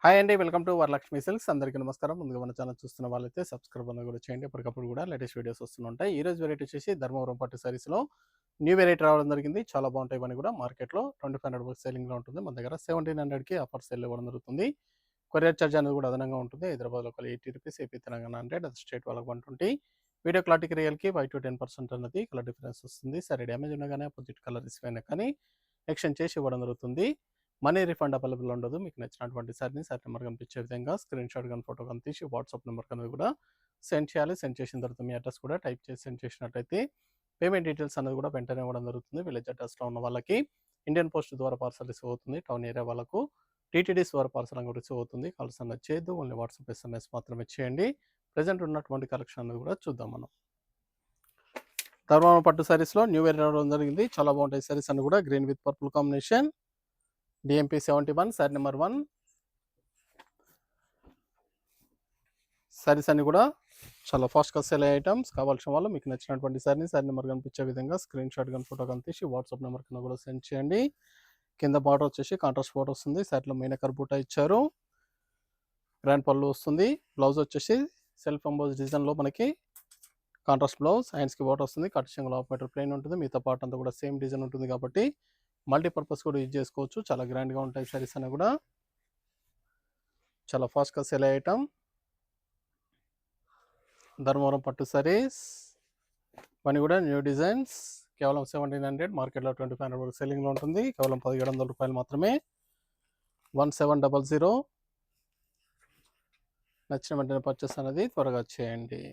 Hi అండి. Welcome to Varalakshmi silks. అందరికీ నమస్కారం. ముందుగా మన ఛానల్ చూస్తున్న వాళ్ళైతే సబ్స్క్రైబ్ అనేది కూడా చేయండి. ఎప్పటికప్పుడు కూడా లేటెస్ట్ వీడియోస్ వస్తుంటాయి. ఈ రోజు వెరైటీ వచ్చేసి ధర్మవరం పట్టు సారీస్‌లో న్యూ వెరైటీ రావడం జరిగింది. చాలా బాగుంటాయి ఇవన్నీ కూడా. మార్కెట్‌లో 2500 వరకు సేలింగ్‌లో ఉంటుంది. మన దగ్గర 1700కి ఆఫర్ సేల్ ఇవ్వడం జరుగుతుంది. కొరియర్ చార్జ్ అనేది కూడా అదనంగా ఉంటుంది. హైదరాబాద్‌లో ఒక రూ. 80, ఏపీ తెలంగాణ 100, అది స్టేట్ వాళ్ళకి 120. వీడియో క్లారిటీకి రియల్‌కి 5-10% అన్నది కలర్ డిఫరెన్స్ వస్తుంది. సరే డ్యామేజ్ ఉన్నా కానీ అపోజిట్ కలర్ రిస్క్ అయినా కానీ ఎక్స్‌చేంజ్ చేసి ఇవ్వడం జరుగుతుంది. మనీ రిఫండ్ అవైలబుల్ ఉండదు. మీకు నచ్చినటువంటి సారీని సారీ నెంబర్ కనిపించే విధంగా స్క్రీన్‌షాట్ గాని, ఫోటో గాని తీసి వాట్సాప్ నెంబర్‌కి అనేది కూడా సెండ్ చేయాలి. సెండ్ చేసిన తర్వాత మీ అడ్రస్ కూడా టైప్ చేసి సెండ్ చేసినట్టయితే పేమెంట్ డీటెయిల్స్ అనేది కూడా వెంటనే ఇవ్వడం జరుగుతుంది. విలేజ్ అడ్రస్‌లో ఉన్న వాళ్ళకి ఇండియన్ పోస్ట్ ద్వారా పార్సల్ రిసీవ్ అవుతుంది. టౌన్ ఏరియా వాళ్ళకు టీటీడీస్ ద్వారా పార్సల్ అనేది రిసీవ్ అవుతుంది. కాల్స్ అనేది చేయొద్దు. ఓన్లీ వాట్సాప్, ఎస్ఎంఎస్ మాత్రమే చేయండి. ప్రెజెంట్ ఉన్నటువంటి కలెక్షన్ అనేది కూడా చూద్దాం మనం. ధర్మవరం పట్టు సారీస్‌లో న్యూ వేర్ రావడం జరిగింది. చాలా బాగుంటాయి సారీస్ అన్ని కూడా. Green with purple combination. DMP 71 sorry number 1. Saris అన్ని కూడా చాలా ఫాస్ట్‌గా సేల్ అయ్యే ఐటమ్స్. కావాల్సిన వాళ్ళు మీకు నచ్చినటువంటి సారీని సారీ నెంబర్ కనిపించే విధంగా స్క్రీన్‌షాట్ గాని, ఫోటో గాని తీసి వాట్సాప్ నెంబర్ కింద కూడా సెండ్ చేయండి. కింద బార్డర్ వచ్చేసి కాంట్రాస్ట్ బార్డర్ వస్తుంది. సారీలో మీనకర్ బూటా ఇచ్చారు. గ్రాండ్ పళ్ళు వస్తుంది. బ్లౌజ్ వచ్చేసి సెల్ఫ్ ఎంబోస్ డిజైన్‌లో మనకి కాంట్రాస్ట్ బ్లౌజ్. హ్యాండ్స్‌కి బార్డర్ వస్తుంది. కట్ చెంగులో హాఫ్ మీటర్ ప్లెయిన్ ఉంటుంది. మిగతా పార్ట్ అంతా కూడా సేమ్ డిజైన్ ఉంటుంది కాబట్టి మల్టీపర్పస్ కూడా యూజ్ చేసుకోవచ్చు. చాలా గ్రాండ్‌గా ఉంటాయి సారీస్ అన్ని కూడా. చాలా ఫాస్ట్‌గా సేల్ అయ్యే ఐటమ్. ధర్మవరం పట్టు సారీస్ ఇవన్నీ కూడా న్యూ డిజైన్స్. కేవలం 1700, మార్కెట్లో 2500 వరకు సెల్లింగ్లో ఉంటుంది. కేవలం 1700 రూపాయలు మాత్రమే. 1700. నచ్చిన వెంటనే పర్చేస్ అనేది త్వరగా చేయండి.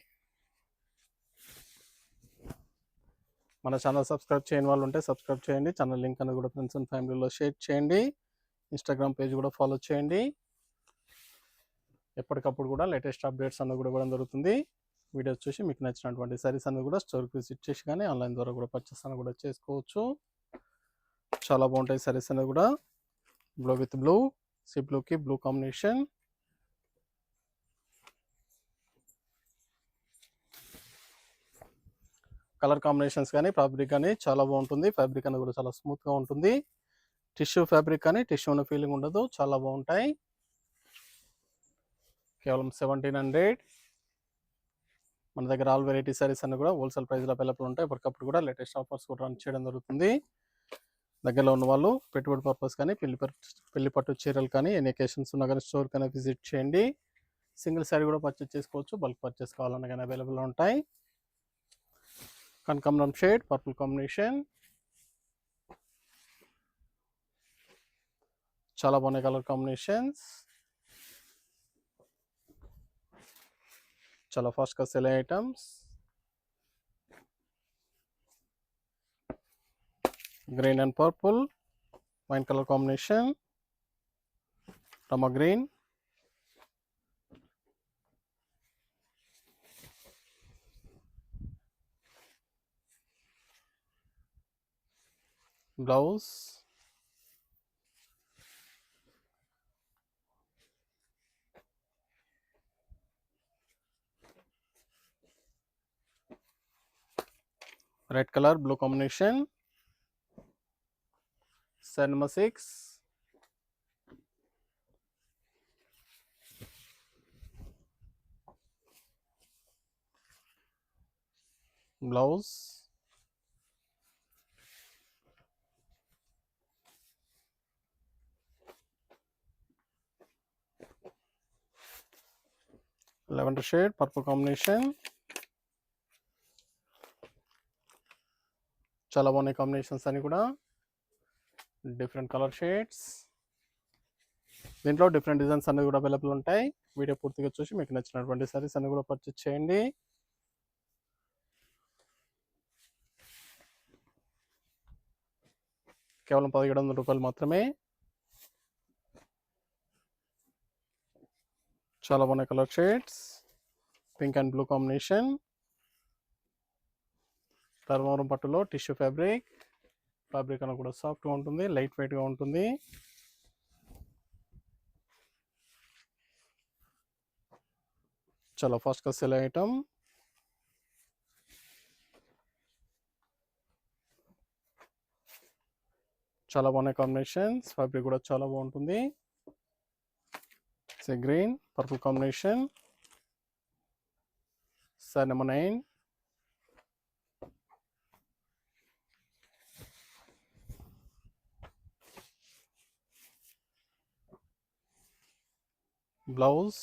మన ఛానల్ సబ్స్క్రైబ్ చేయని వాళ్ళు ఉంటే సబ్స్క్రైబ్ చేయండి. ఛానల్ లింక్ అనేది కూడా ఫ్రెండ్స్ అండ్ ఫ్యామిలీలో షేర్ చేయండి. ఇన్స్టాగ్రామ్ పేజ్ కూడా ఫాలో చేయండి. ఎప్పటికప్పుడు కూడా లేటెస్ట్ అప్డేట్స్ అన్నీ కూడా ఇవ్వడం జరుగుతుంది. వీడియోస్ చూసి మీకు నచ్చినటువంటి సారీస్ అన్ని కూడా స్టోర్కి విజిట్ చేసి కానీ ఆన్లైన్ ద్వారా కూడా పర్చేస్ అని కూడా చేసుకోవచ్చు. చాలా బాగుంటాయి సారీస్ అనేది కూడా. బ్లూ విత్ బ్లూ, సీ బ్లూకి బ్లూ కాంబినేషన్. కలర్ కాంబినేషన్స్ కానీ ఫ్యాబ్రిక్ కానీ చాలా బాగుంటుంది. ఫ్యాబ్రిక్ అనేది కూడా చాలా స్మూత్గా ఉంటుంది. టిష్యూ ఫ్యాబ్రిక్ కానీ టిష్యూ ఉన్న ఫీలింగ్ ఉండదు. చాలా బాగుంటాయి. కేవలం 1700. మన దగ్గర ఆల్ వెరైటీ సారీస్ అన్ని కూడా హోల్సేల్ ప్రైస్లో అవైలబుల్ ఉంటాయి. ఎప్పటికప్పుడు కూడా లేటెస్ట్ ఆఫర్స్ కూడా రన్ చేయడం జరుగుతుంది. దగ్గరలో ఉన్న వాళ్ళు పెట్టుబడి పర్పస్ కానీ పెళ్లి పట్టు చీరలు కానీ ఎన్ని అకేషన్స్ ఉన్నా కానీ స్టోర్ కానీ విజిట్ చేయండి. సింగిల్ సారీ కూడా పర్చేస్ చేసుకోవచ్చు. బల్క్ పర్చేస్ కావాలన్నా కానీ అవైలబుల్ ఉంటాయి. కనకాంబరం షేడ్ పర్పుల్ కాంబినేషన్. చాలా బాగున్నాయి కలర్ కాంబినేషన్స్. చాలా ఫాస్ట్గా సెల్ అయ్యే items. Green and purple, wine colour combination, Rama green, blouse, red colour blue combination. Sari number 6. Blouse, lavender shade purple combination. చాలా బాగున్నాయి కాంబినేషన్స్ అని కూడా. Different colour shades. దీంట్లో డిఫరెంట్ డిజైన్స్ అన్ని కూడా అవైలబుల్ ఉంటాయి. వీడియో పూర్తిగా చూసి మీకు నచ్చినటువంటి సారీస్ అన్ని కూడా పర్చేస్ చేయండి. కేవలం 1700 రూపాయలు మాత్రమే. చాలా బాగున్నాయి colour shades. Pink and blue combination. Dharmavaram పట్టులో టిష్యూ ఫ్యాబ్రిక్. ఫ్యాబ్రిక్ అనేది కూడా సాఫ్ట్గా ఉంటుంది, లైట్ వెయిట్గా ఉంటుంది. చాలా ఫాస్ట్గా సెల్ అయ్యే ఐటమ్. చాలా బాగున్నాయి కాంబినేషన్స్. ఫ్యాబ్రిక్ కూడా చాలా బాగుంటుంది. Say green, purple combination. Set number 9. Blouse.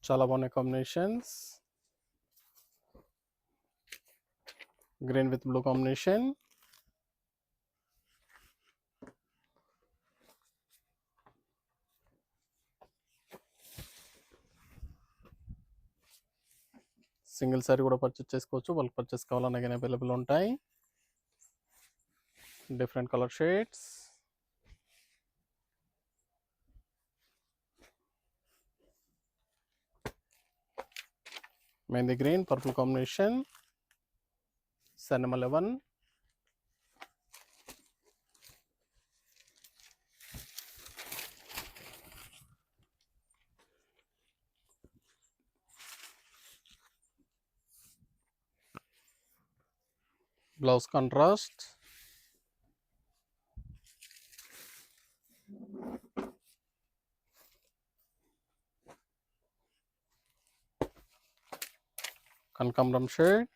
చాలా బాగున్నాయి combinations. Green with blue combination. Single sari కూడా పర్చేస్ చేసుకోవచ్చు. బల్క్ పర్చేస్ కావాలన్నా కానీ అవైలబుల్ ఉంటాయి. Different colour shades. Mehndi green, purple combination. Sari number 11. Blouse contrast. కనకాంబరం షేడ్.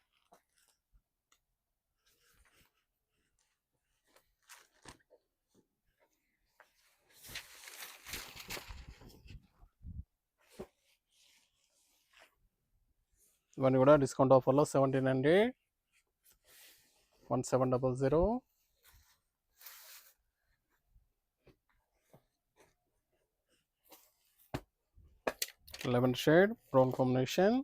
ఇవన్నీ కూడా డిస్కౌంట్ ఆఫర్లో 1700. 1700. 11 shade brown combination.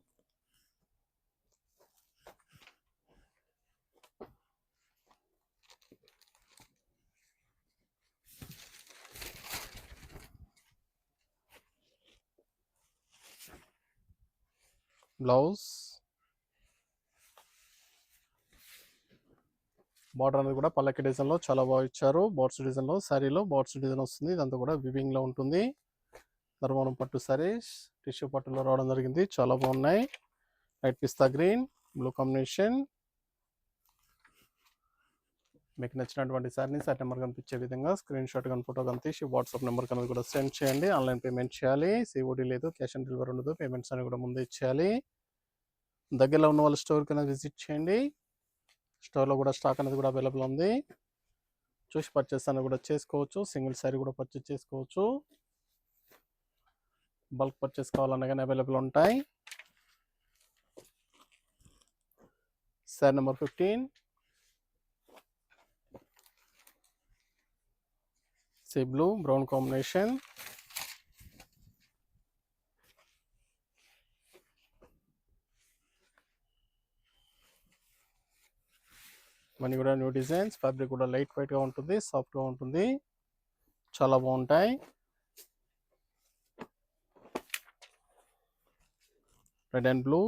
Blouse. Border అనేది కూడా పల్లకి డిజైన్లో చాలా బాగా ఇచ్చారు. బార్డ్స్ డిజైన్లో శారీలో బార్డ్స్ డిజైన్ వస్తుంది. ఇదంతా కూడా వివింగ్లో ఉంటుంది. ధర్మవరం పట్టు శారీస్ టిష్యూ పట్టులో రావడం జరిగింది. చాలా బాగున్నాయి. లైట్ పిస్తా గ్రీన్, బ్లూ కాంబినేషన్. మీకు నచ్చినటువంటి శారీని సార్ నెంబర్ కనిపించే విధంగా స్క్రీన్ షాట్ కానీ ఫోటో కానీ తీసి వాట్సాప్ నెంబర్ కనుక కూడా సెండ్ చేయండి. ఆన్లైన్ పేమెంట్ చేయాలి. సిఓడి లేదు, క్యాష్ ఆన్ డెలివరీ ఉండదు. పేమెంట్స్ అని కూడా ముందే ఇచ్చేయాలి. దగ్గరలో ఉన్న వాళ్ళ స్టోర్ కన్నా విజిట్ చేయండి. స్టోర్లో కూడా స్టాక్ అనేది కూడా అవైలబుల్ ఉంది. చూసి పర్చేస్ అనేది కూడా చేసుకోవచ్చు. సింగిల్ శారీ కూడా పర్చేస్ చేసుకోవచ్చు. బల్క్ పర్చేస్ కావాలన్నా కానీ అవైలబుల్ ఉంటాయి. Sari number 15. Sea blue brown combination. Money కూడా న్యూ డిజైన్స్. ఫ్యాబ్రిక్ కూడా లైట్ వెయిట్గా ఉంటుంది, సాఫ్ట్గా ఉంటుంది. చాలా బాగుంటాయి. Red and blue.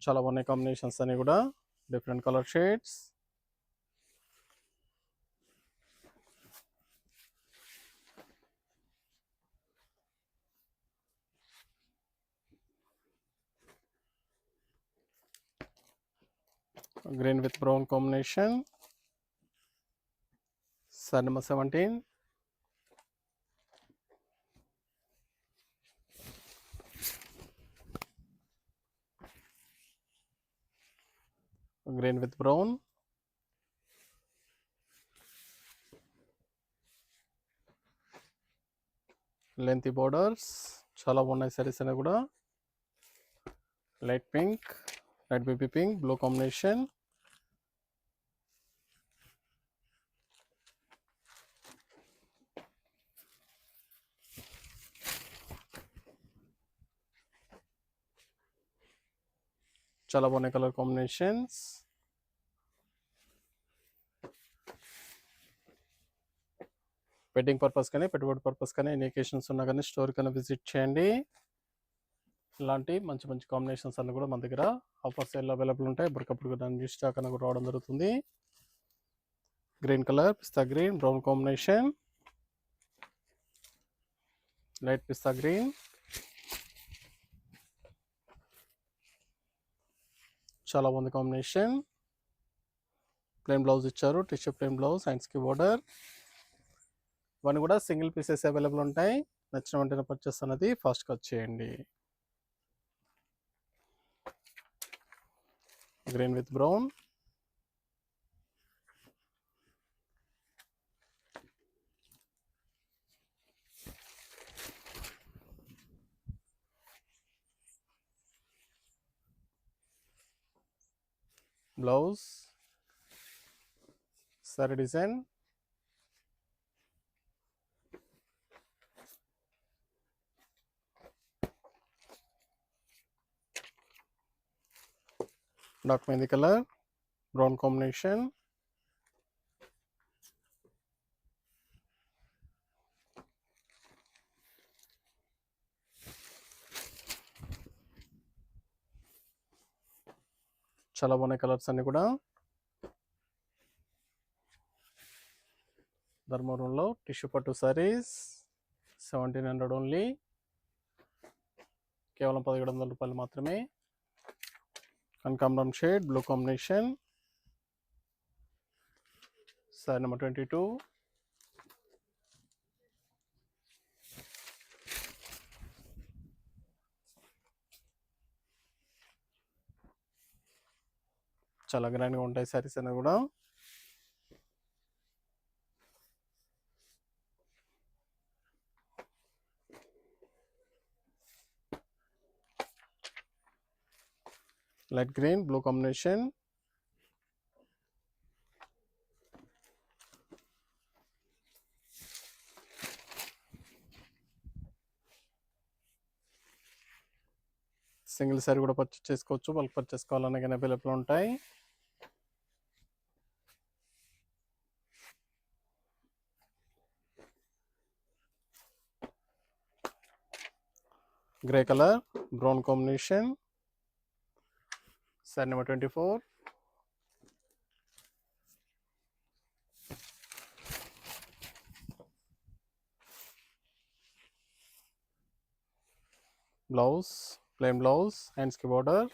చాలా బాగున్నాయి కాంబినేషన్స్ అన్ని కూడా. Different colour shades. Green with brown combination. Sari number 17. Green with brown. Lengthy borders. చాలా బాగున్నాయి సారీస్ అనేవి కూడా. Light pink, light baby pink, blue combination. చాలా బాగున్నాయి కలర్ కాంబినేషన్స్. వెడ్డింగ్ పర్పస్ కానీ పెట్టుబడి పర్పస్ కానీ ఎన్ని ఒకేషన్స్ ఉన్నా కానీ స్టోర్ కన్నా విజిట్ చేయండి. ఇలాంటి మంచి మంచి కాంబినేషన్స్ అన్నీ కూడా మన దగ్గర ఆఫర్ సేల్ అవైలబుల్ ఉంటాయి. ఎప్పటికప్పుడు కూడా న్యూ స్టాక్ అనేది కూడా రావడం జరుగుతుంది. గ్రీన్ కలర్, పిస్తా గ్రీన్, బ్రౌన్ కాంబినేషన్. లైట్ పిస్తా గ్రీన్. చాలా బాగుంది కాంబినేషన్. ప్లెయిన్ బ్లౌజ్ ఇచ్చారు, టిష్యూ ప్లెయిన్ బ్లౌజ్, హ్యాండ్స్కి బోర్డర్. ఇవన్నీ కూడా సింగిల్ పీసెస్ అవైలబుల్ ఉంటాయి. నచ్చిన వెంటనే పర్చేస్ అనేది ఫాస్ట్గా వచ్చేయండి. Green with brown, blouse, sorry design, dark mehndi colour, brown combination, చాలా బాగున్నాయి కలర్స్ అన్ని కూడా. ధర్మవరంలో టిష్యూ పట్టు సారీస్ 1700 ఓన్లీ, కేవలం 1700 రూపాయలు మాత్రమే. కనకాంబరం shade, blue combination, sari number 22. చాలా గ్రాండ్గా ఉంటాయి సారీస్ అనేవి కూడా. Light green, blue combination, single sari కూడా పర్చేస్ చేసుకోవచ్చు, బల్క్ పర్చేస్ కావాలన్నా కానీ అవైలబుల్ ఉంటాయి. Grey colour, brown combination, sari number 24. Blouse, plain blouse, హ్యాండ్స్కి border,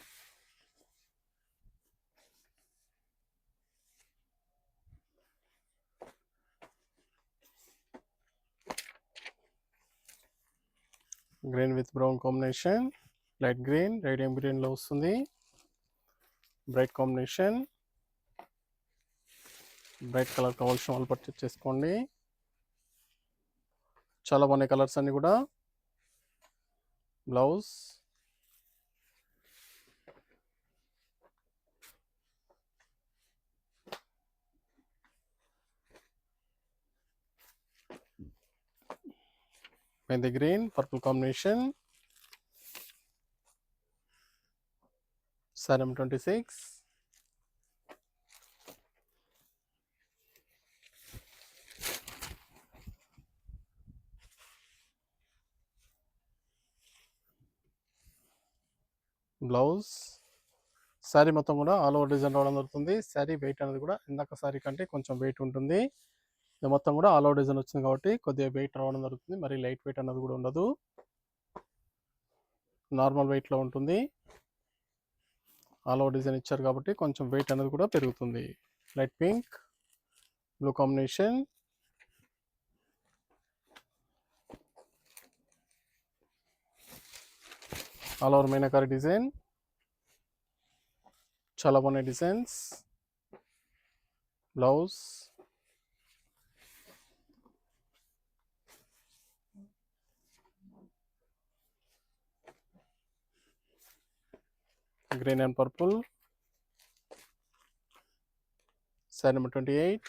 green with brown combination, light green radium గ్రీన్లో వస్తుంది. బ్రైట్ కాంబినేషన్, బ్రైట్ కలర్ కావాల్సిన వాళ్ళు పర్చేస్ చేసుకోండి. చాలా బాగున్నాయి కలర్స్ అన్ని కూడా. Blouse, mehndi green, purple combination, sari number 26. Blouse, sari మొత్తం కూడా ఆల్ ఓవర్ డిజైన్ రావడం జరుగుతుంది. శారీ వెయిట్ అనేది కూడా ఇందాక శారీ కంటే కొంచెం వెయిట్ ఉంటుంది. ఇది మొత్తం కూడా ఆల్ ఓవర్ డిజైన్ వచ్చింది కాబట్టి కొద్దిగా వెయిట్ రావడం జరుగుతుంది. మరి లైట్ వెయిట్ అనేది కూడా ఉండదు, నార్మల్ వెయిట్లో ఉంటుంది. ఆల్ ఓవర్ డిజైన్ ఇచ్చారు కాబట్టి కొంచెం వెయిట్ అనేది కూడా పెరుగుతుంది. Light pink, blue combination, all over meenakari design, చాలా బాగున్నాయి designs. Blouse, green and purple, sorry number 28.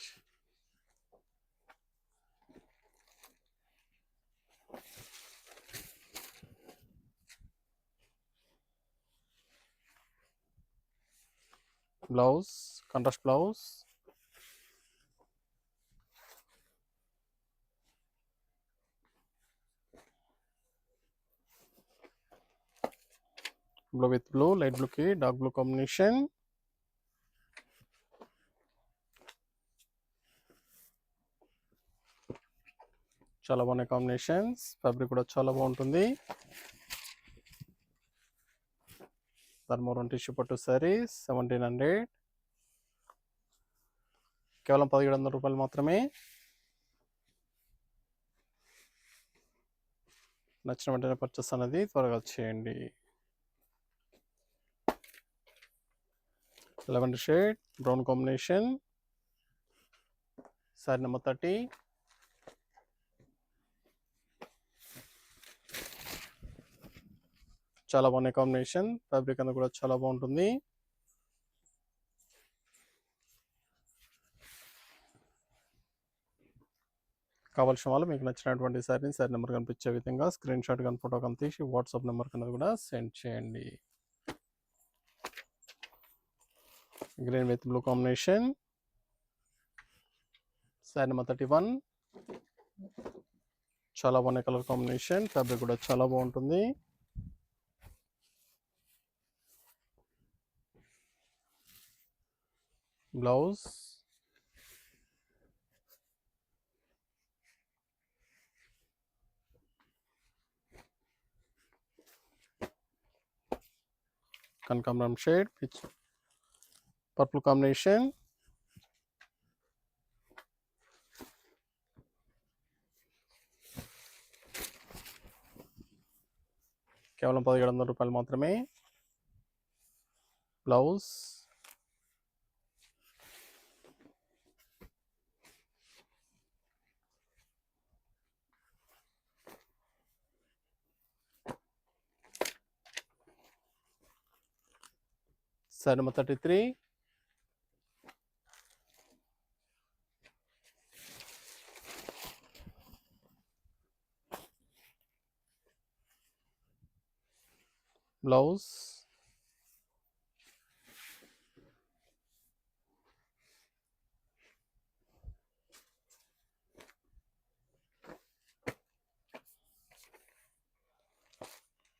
Blouse, contrast blouse, blue with blue, light బ్లూకి డార్క్ బ్లూ కాంబినేషన్, చాలా బాగున్నాయి కాంబినేషన్స్. ఫ్యాబ్రిక్ కూడా చాలా బాగుంటుంది. ధర్మవరం టిష్యూ పట్టు సారీస్ 1700, కేవలం 1700 రూపాయలు మాత్రమే. నచ్చిన వెంటనే పర్చేస్ అనేది త్వరగా చేయండి. 11 shade brown combination, sari number 30. చాలా బాగున్నాయి కాంబినేషన్, ఫ్యాబ్రిక్ అంతా కూడా చాలా బాగుంటుంది. కావాల్సిన వాళ్ళు మీకు నచ్చినటువంటి సారీని సారీ నెంబర్ కనిపించే విధంగా స్క్రీన్ షాట్ కానీ ఫోటో కానీ తీసి వాట్సాప్ నెంబర్ కన్నా కూడా సెండ్ చేయండి. Green with blue combination, sari number 31. చాలా బాగున్నాయి కలర్ కాంబినేషన్, ఫ్యాబ్రిక్ కూడా చాలా బాగుంటుంది. బ్లౌజ్, కనకాంబరం షేడ్ విత్ పర్పుల్ కాంబినేషన్, కేవలం 1700 రూపాయలు మాత్రమే. Blouse, sari number 33. Blouse,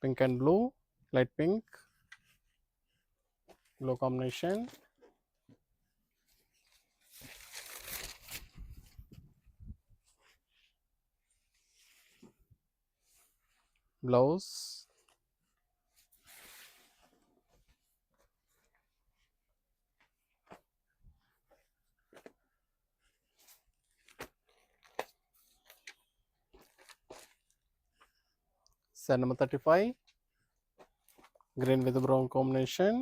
pink and blue, light pink blue combination, blouse, sari number 35. Green with brown combination,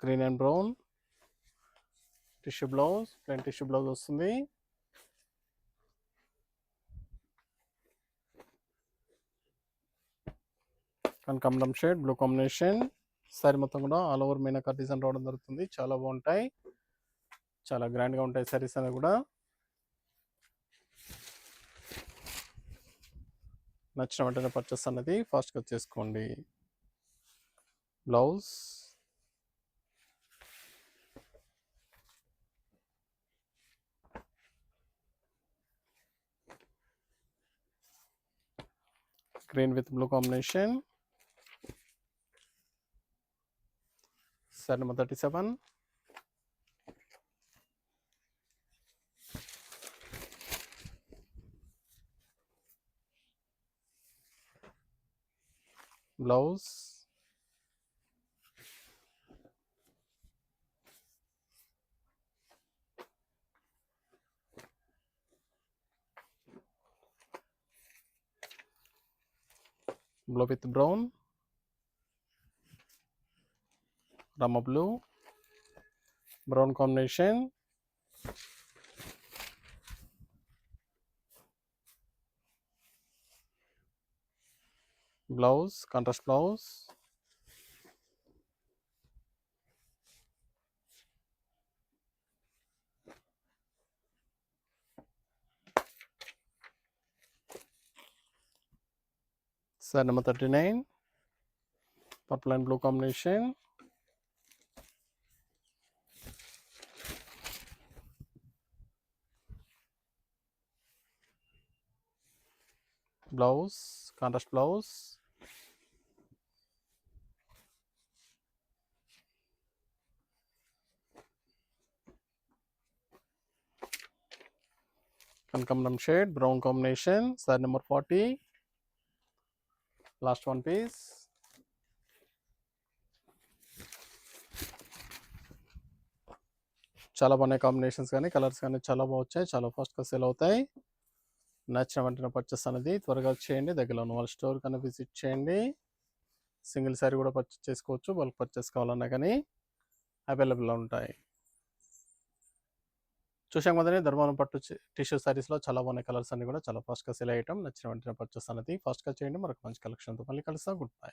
green and brown tissue blouse, plain tissue blouse వస్తుంది. కనకాంబరం shade blue combination, sorry మొత్తం కూడా all over మీనాకార్ design రావడం జరుగుతుంది. చాలా బాగుంటాయి, చాలా గ్రాండ్గా ఉంటాయి సారీస్ అనేవి కూడా. నచ్చిన వెంటనే పర్చేస్ అనేది ఫాస్ట్గా చేసుకోండి. Blouse, green with blue combination, sari number 37. Blouse, blue with brown, రమ్మ blue, brown combination, blouse contrast blouse, sari number 39. Purple and blue combination, blouse contrast blouse, కనకాంబరం shade, brown combination, sari number 40. Last one piece. చాలా బాగున్నాయి combinations కానీ, colours కానీ చాలా బాగా వచ్చాయి. చాలా ఫాస్ట్గా సేల్ అవుతాయి. నచ్చిన వెంటనే పర్చేస్ అనేది త్వరగా చేయండి. దగ్గరలో ఉన్న వాళ్ళ స్టోర్ కన్నా విజిట్ చేయండి. సింగిల్ సారీ కూడా పర్చేస్ చేసుకోవచ్చు. బల్క్ పర్చేస్ కావాలన్నా కానీ అవైలబుల్లో ఉంటాయి. చూసాం కదండి, ధర్మవరం పట్టు టిష్యూ సారీస్లో చాలా బాగున్నాయి కలర్స్ అన్ని కూడా చాలా ఫాస్ట్గా సేల్ అయ్యటం. నచ్చిన వెంటనే పర్చేస్ అనేది ఫాస్ట్గా చేయండి. మరొక మంచి కలెక్షన్తో మళ్ళీ కలుస్తాం. Good bye.